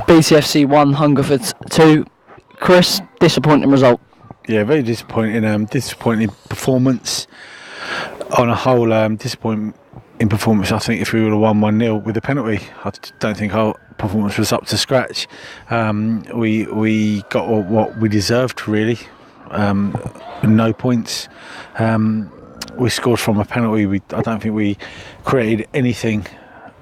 BTFC 1, Hungerford 2. Chris, disappointing result. Yeah, very disappointing. Disappointing performance on a whole. Disappointing performance. I think if we would have won 1-0 with a penalty, I don't think our performance was up to scratch. We got what we deserved, really. No points. We scored from a penalty. I don't think we created anything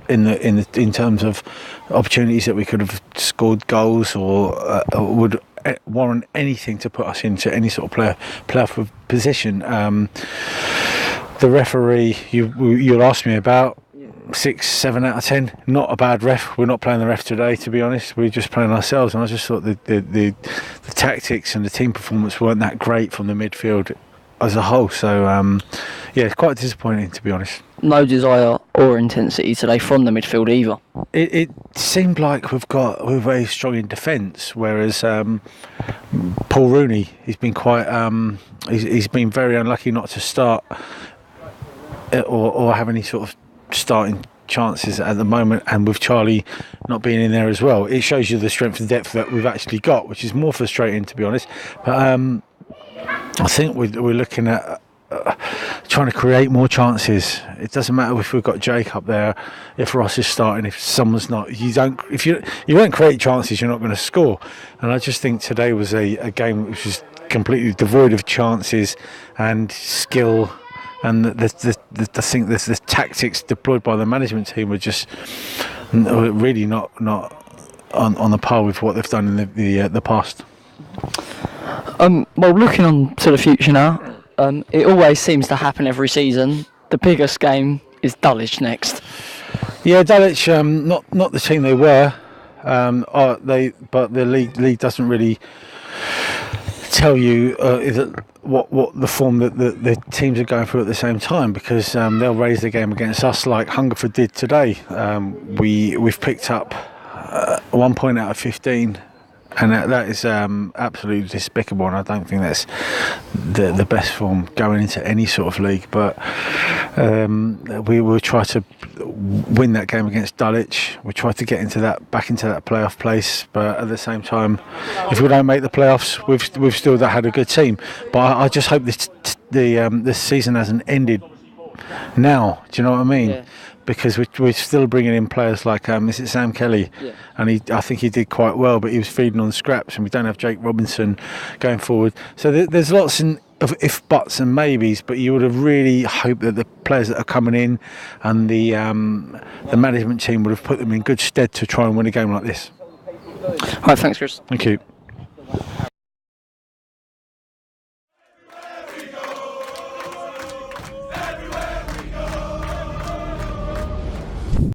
in terms of opportunities that we could have scored goals or would warrant anything to put us into any sort of playoff position. The referee you'll ask me about, 6, 7 out of 10. Not a bad ref. We're not playing the ref today, to be honest. We're just playing ourselves. And I just thought the tactics and the team performance weren't that great from the midfield as a whole. So it's quite disappointing, to be honest. No desire or intensity today from the midfield either. It seemed like we're very strong in defence, whereas Paul Rooney, he's been quite he's been very unlucky not to start or have any sort of starting chances at the moment, and with Charlie not being in there as well, it shows you the strength and depth that we've actually got, which is more frustrating, to be honest. But I think we're looking at trying to create more chances. It doesn't matter if we've got Jake up there, if Ross is starting, if someone's not. If you don't create chances, you're not going to score. And I just think today was a game which was completely devoid of chances and skill. And I think the tactics deployed by the management team were just really not on the par with what they've done in the past. Well, looking on to the future now, it always seems to happen every season. The biggest game is Dulwich next. Yeah, Dulwich, not the team they were. But the league doesn't really tell you what the form that the teams are going through at the same time, because they'll raise the game against us like Hungerford did today. We've picked up 1 point out of 15, and that is absolutely despicable, and I don't think that's the best form going into any sort of league. But we will try to win that game against Dulwich. We try to get back into that playoff place, but at the same time, if we don't make the playoffs, we've still had a good team. But I just hope this season hasn't ended now. Do you know what I mean? Yeah. Because we're still bringing in players like is it Sam Kelly? Yeah. And I think he did quite well, but he was feeding on scraps, and we don't have Jake Robinson going forward. So there's lots of if, buts and maybes, but you would have really hoped that the players that are coming in and the management team would have put them in good stead to try and win a game like this. All right, thanks, Chris. Thank you.